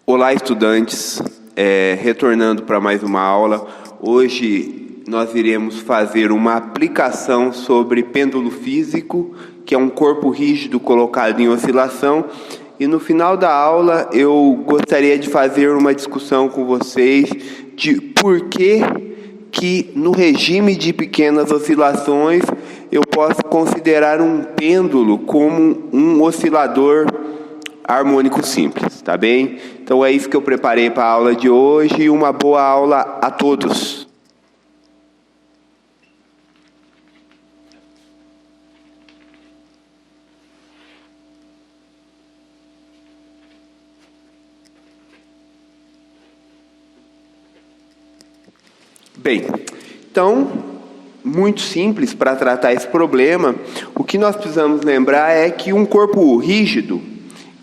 Olá, estudantes, retornando para mais uma aula. Hoje nós iremos fazer uma aplicação sobre pêndulo físico, que é um corpo rígido colocado em oscilação. E no final da aula eu gostaria de fazer uma discussão com vocês de por que no regime de pequenas oscilações eu posso considerar um pêndulo como um oscilador harmônico simples, tá bem? Então é isso que eu preparei para a aula de hoje e uma boa aula a todos. Bem, então, muito simples para tratar esse problema, o que nós precisamos lembrar é que um corpo rígido,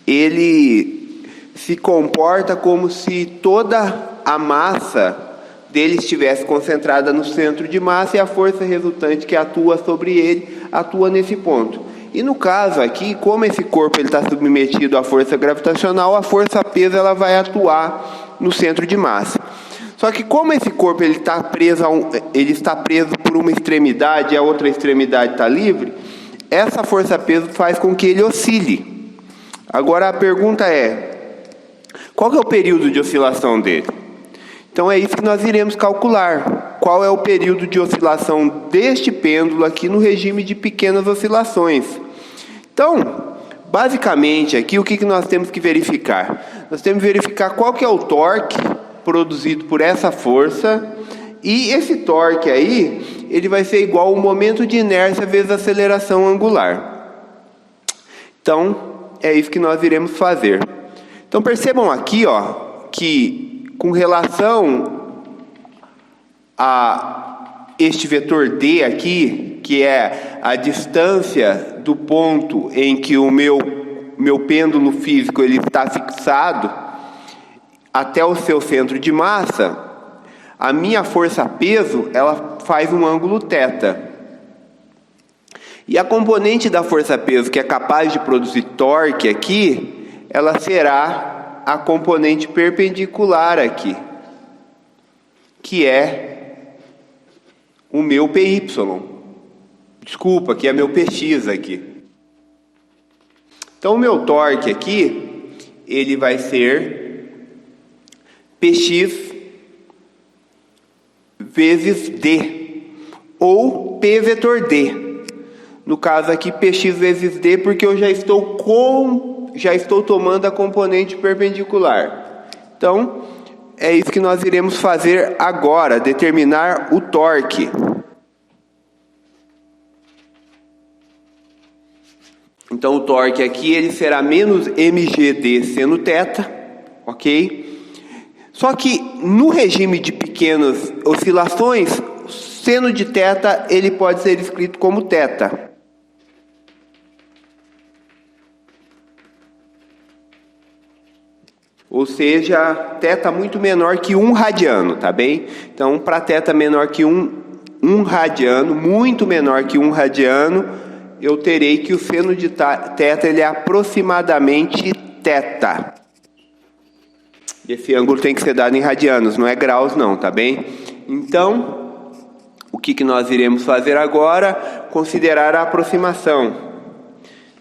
ele se comporta como se toda a massa dele estivesse concentrada no centro de massa e a força resultante que atua sobre ele, atua nesse ponto. E no caso aqui, como esse corpo está submetido à força gravitacional, a força-peso ela vai atuar no centro de massa. Só que como esse corpo ele está preso por uma extremidade e a outra extremidade está livre, essa força-peso faz com que ele oscile. Agora a pergunta é, qual é o período de oscilação dele? Então é isso que nós iremos calcular. Qual é o período de oscilação deste pêndulo aqui no regime de pequenas oscilações? Então, basicamente aqui o que nós temos que verificar? Nós temos que verificar qual que é o torque produzido por essa força, e esse torque aí, ele vai ser igual ao momento de inércia vezes a aceleração angular. Então, é isso que nós iremos fazer. Então, percebam aqui, que com relação a este vetor D aqui, que é a distância do ponto em que o meu pêndulo físico ele está fixado, até o seu centro de massa, a minha força-peso, ela faz um ângulo θ. E a componente da força-peso que é capaz de produzir torque aqui, ela será a componente perpendicular aqui, que é o meu PY. Desculpa, que é meu PX aqui. Então o meu torque aqui, ele vai ser Px vezes D, ou P vetor D. No caso aqui, Px vezes D, porque eu já estou tomando a componente perpendicular. Então, é isso que nós iremos fazer agora, determinar o torque. Então, o torque aqui ele será menos mgd seno θ, ok? Só que no regime de pequenas oscilações, seno de θ ele pode ser escrito como θ. Ou seja, θ muito menor que 1 radiano, tá bem? Então, para θ menor que 1 radiano, muito menor que 1 radiano, eu terei que o seno de θ ele é aproximadamente θ. Esse ângulo tem que ser dado em radianos, não é graus não, tá bem? Então, o que nós iremos fazer agora? Considerar a aproximação.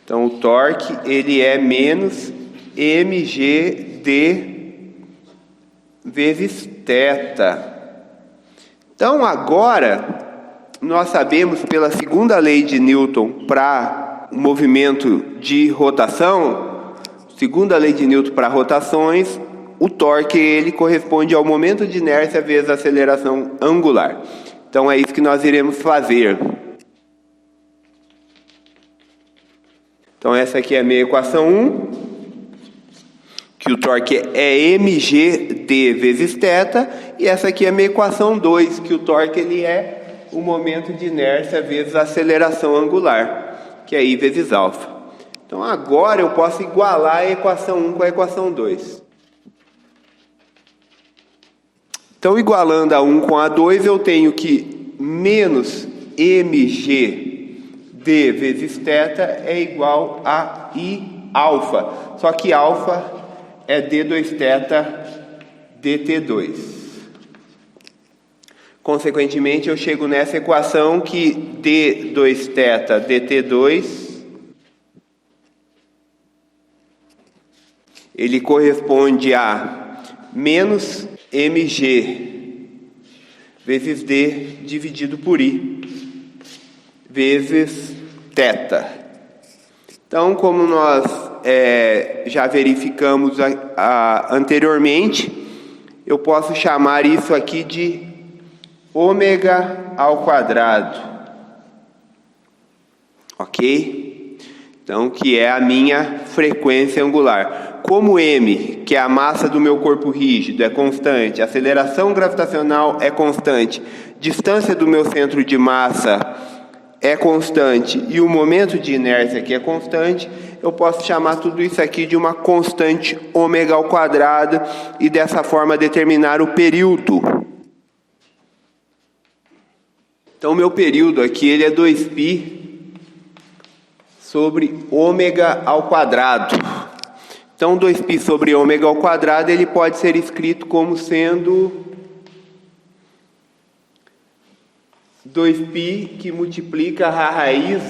Então, o torque, ele é menos mgd vezes θ. Então, agora, nós sabemos pela segunda lei de Newton para o movimento de rotação, segunda lei de Newton para rotações, o torque ele corresponde ao momento de inércia vezes a aceleração angular. Então é isso que nós iremos fazer. Então essa aqui é a minha equação 1, que o torque é mgd vezes θ, e essa aqui é a minha equação 2, que o torque ele é o momento de inércia vezes a aceleração angular, que é I vezes alfa. Então agora eu posso igualar a equação 1 com a equação 2. Então, igualando a 1 com a 2, eu tenho que menos mgd vezes θ é igual a I alfa. Só que alfa é d2θ dt2. Consequentemente, eu chego nessa equação que d2θ dt2 ele corresponde a menos mg vezes d dividido por i vezes θ. Então, como nós já verificamos anteriormente, eu posso chamar isso aqui de ômega ao quadrado, ok? Então, que é a minha frequência angular. Como m, que é a massa do meu corpo rígido, é constante, a aceleração gravitacional é constante, distância do meu centro de massa é constante e o momento de inércia aqui é constante, eu posso chamar tudo isso aqui de uma constante ômega ao quadrado e dessa forma determinar o período. Então, meu período aqui ele é 2π sobre ômega ao quadrado. Então, 2π sobre ômega ao quadrado ele pode ser escrito como sendo 2π que multiplica a raiz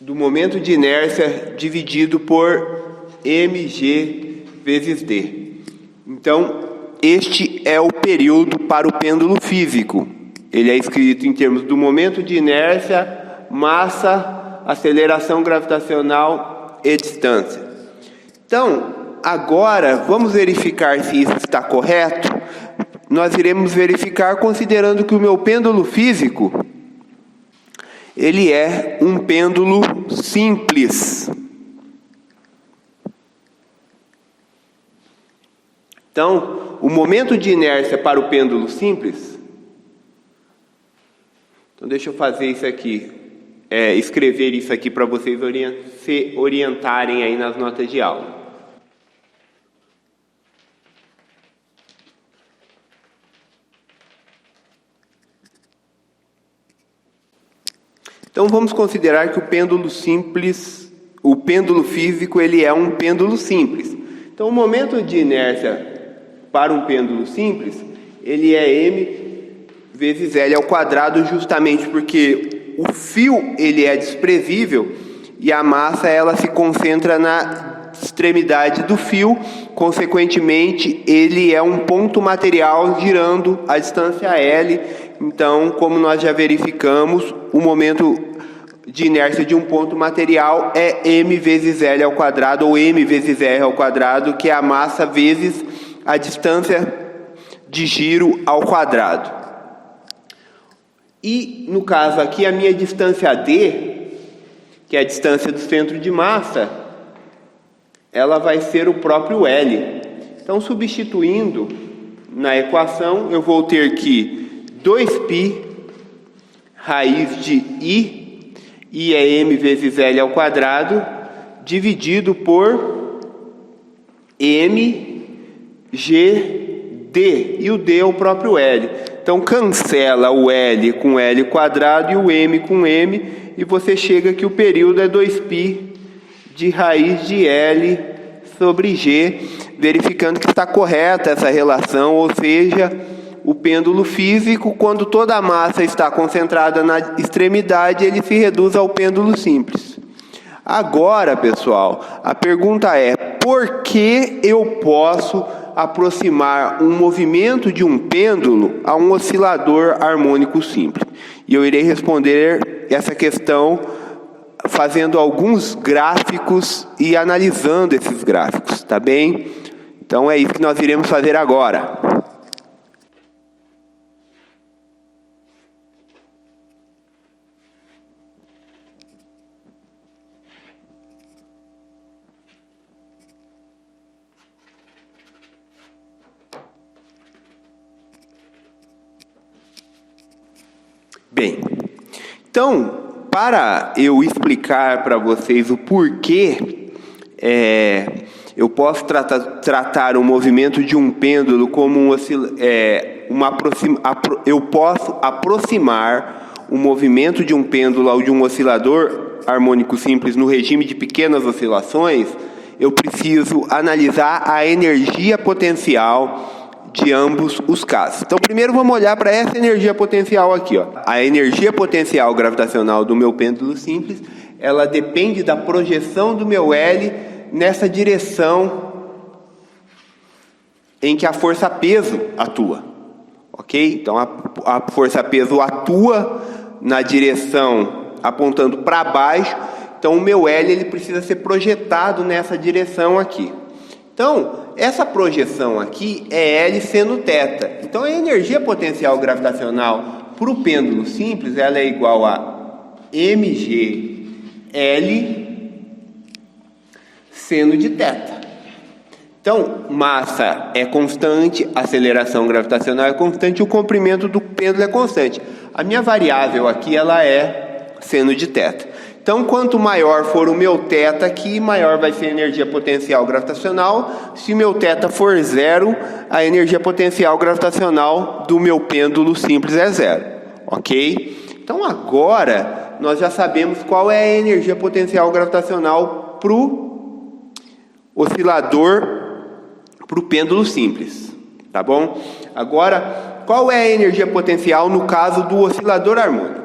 do momento de inércia dividido por mg vezes d. Então, este é o período para o pêndulo físico. Ele é escrito em termos do momento de inércia, massa, aceleração gravitacional e distância. Então, agora, vamos verificar se isso está correto. Nós iremos verificar considerando que o meu pêndulo físico, ele é um pêndulo simples. Então, o momento de inércia para o pêndulo simples... Então, deixa eu fazer isso aqui, escrever isso aqui para vocês se orientarem aí nas notas de aula. Então, vamos considerar que o pêndulo físico, ele é um pêndulo simples. Então, o momento de inércia para um pêndulo simples, ele é m vezes L ao quadrado, justamente porque o fio ele é desprezível e a massa ela se concentra na extremidade do fio, consequentemente ele é um ponto material girando a distância L. Então, como nós já verificamos, o momento de inércia de um ponto material é m vezes L ao quadrado ou m vezes R ao quadrado, que é a massa vezes a distância de giro ao quadrado. E, no caso aqui, a minha distância d, que é a distância do centro de massa, ela vai ser o próprio L. Então, substituindo na equação, eu vou ter que 2π raiz de I é m vezes L ao quadrado, dividido por mgd, e o d é o próprio L. Então, cancela o L com L quadrado e o M com M, e você chega que o período é 2π de raiz de L sobre G, verificando que está correta essa relação, ou seja, o pêndulo físico, quando toda a massa está concentrada na extremidade, ele se reduz ao pêndulo simples. Agora, pessoal, a pergunta é: por que eu posso aproximar um movimento de um pêndulo a um oscilador harmônico simples? E eu irei responder essa questão fazendo alguns gráficos e analisando esses gráficos, tá bem? Então é isso que nós iremos fazer agora. Bem, então, para eu explicar para vocês o porquê eu posso tratar o movimento de um pêndulo como eu posso aproximar o movimento de um pêndulo ao de um oscilador harmônico simples no regime de pequenas oscilações, eu preciso analisar a energia potencial de ambos os casos. Então, primeiro vamos olhar para essa energia potencial aqui, ó. A energia potencial gravitacional do meu pêndulo simples, ela depende da projeção do meu L nessa direção em que a força-peso atua, ok? Então, a força-peso atua na direção apontando para baixo, então o meu L ele precisa ser projetado nessa direção aqui. Então, essa projeção aqui é L seno θ. Então, a energia potencial gravitacional para o pêndulo simples, ela é igual a mg L seno de θ. Então, massa é constante, aceleração gravitacional é constante, o comprimento do pêndulo é constante. A minha variável aqui, ela é seno de θ. Então, quanto maior for o meu θ aqui, maior vai ser a energia potencial gravitacional. Se meu θ for zero, a energia potencial gravitacional do meu pêndulo simples é zero, ok? Então, agora, nós já sabemos qual é a energia potencial gravitacional para o oscilador, para o pêndulo simples, tá bom? Agora, qual é a energia potencial no caso do oscilador harmônico?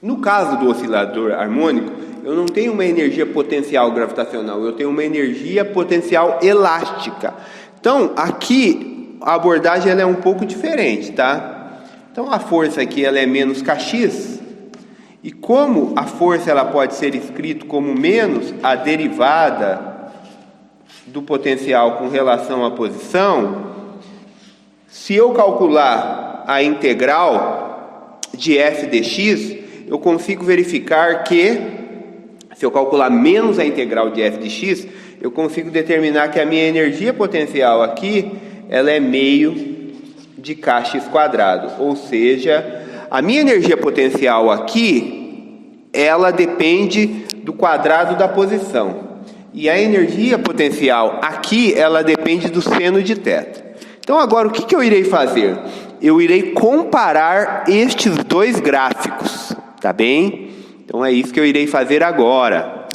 No caso do oscilador harmônico, eu não tenho uma energia potencial gravitacional, eu tenho uma energia potencial elástica. Então, aqui, a abordagem ela é um pouco diferente, tá? Então, a força aqui ela é menos kx, e como a força ela pode ser escrita como menos a derivada do potencial com relação à posição, se eu calcular a integral de f dx, eu consigo verificar que, se eu calcular menos a integral de f de x, eu consigo determinar que a minha energia potencial aqui, ela é meio de kx quadrado. Ou seja, a minha energia potencial aqui, ela depende do quadrado da posição. E a energia potencial aqui, ela depende do seno de θ. Então agora o que eu irei fazer? Eu irei comparar estes dois gráficos, tá bem? Então é isso que eu irei fazer agora.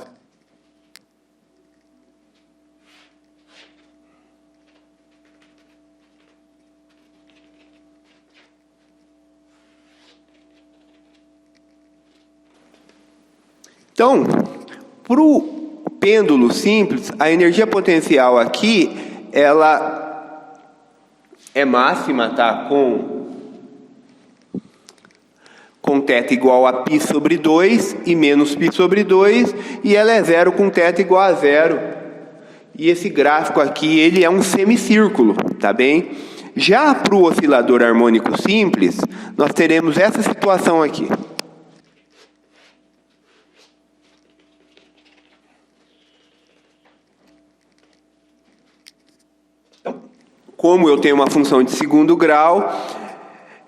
Então, para o pêndulo simples, a energia potencial aqui, ela é máxima, tá? Com θ igual a π sobre 2 e menos π sobre 2, e ela é zero com θ igual a zero. E esse gráfico aqui, ele é um semicírculo, tá bem? Já para o oscilador harmônico simples, nós teremos essa situação aqui. Como eu tenho uma função de segundo grau,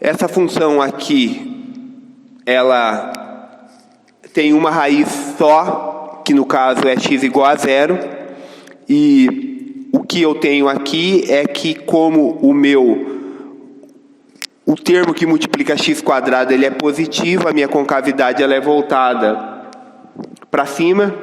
essa função aqui, ela tem uma raiz só, que no caso é x igual a zero, e o que eu tenho aqui é que como o termo que multiplica x quadrado ele é positivo, a minha concavidade ela é voltada para cima,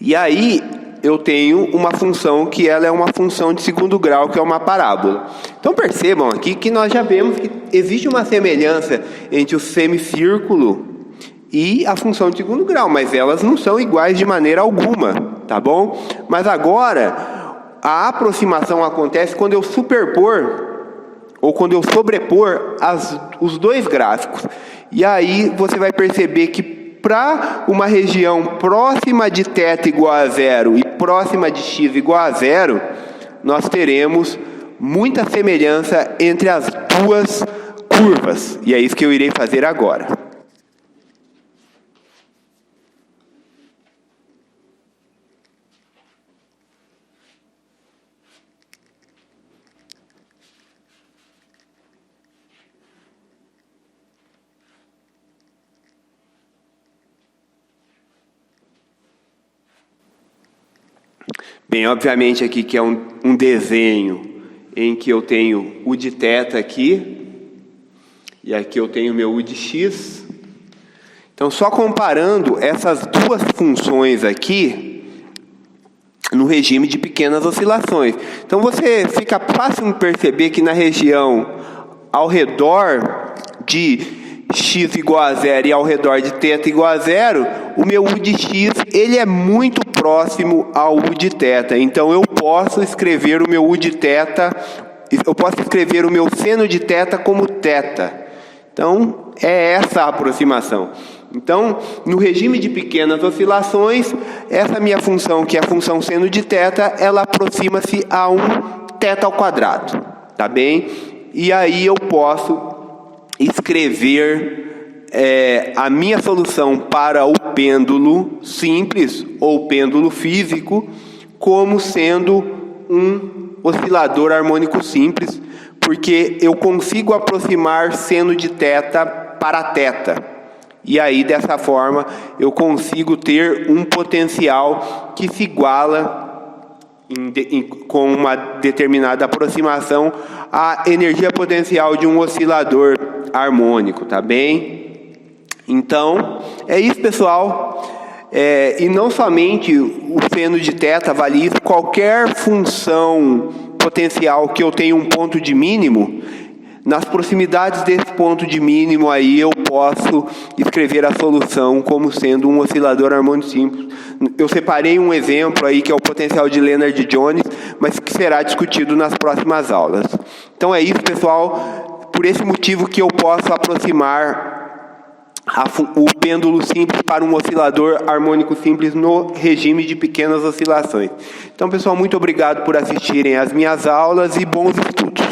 e aí eu tenho uma função que ela é uma função de segundo grau, que é uma parábola. Então percebam aqui que nós já vemos que existe uma semelhança entre o semicírculo e a função de segundo grau, mas elas não são iguais de maneira alguma, tá bom? Mas agora, a aproximação acontece quando eu superpor, ou quando eu sobrepor os dois gráficos. E aí você vai perceber que para uma região próxima de θ igual a zero e próxima de x igual a zero, nós teremos muita semelhança entre as duas curvas. E é isso que eu irei fazer agora. Bem, obviamente aqui que é um desenho em que eu tenho u de θ aqui, e aqui eu tenho meu u de x. Então, só comparando essas duas funções aqui, no regime de pequenas oscilações. Então você fica fácil de perceber que na região ao redor de x igual a zero e ao redor de θ igual a zero, o meu u de x ele é muito próximo ao u de θ. Então eu posso escrever o meu u de θ, eu posso escrever o meu seno de θ como θ. Então é essa a aproximação. Então, no regime de pequenas oscilações, essa minha função, que é a função seno de θ, ela aproxima-se a um θ ao quadrado, tá bem? E aí eu posso escrever a minha solução para o pêndulo simples ou pêndulo físico como sendo um oscilador harmônico simples, porque eu consigo aproximar seno de θ para θ. E aí, dessa forma, eu consigo ter um potencial que se iguala, com uma determinada aproximação, à energia potencial de um oscilador harmônico, tá bem? Então, é isso, pessoal. E não somente o seno de θ vale isso, qualquer função potencial que eu tenha um ponto de mínimo, nas proximidades desse ponto de mínimo aí eu posso escrever a solução como sendo um oscilador harmônico simples. Eu separei um exemplo aí que é o potencial de Lennard-Jones, mas que será discutido nas próximas aulas. Então é isso, pessoal. Por esse motivo que eu posso aproximar o pêndulo simples para um oscilador harmônico simples no regime de pequenas oscilações. Então, pessoal, muito obrigado por assistirem às minhas aulas e bons estudos.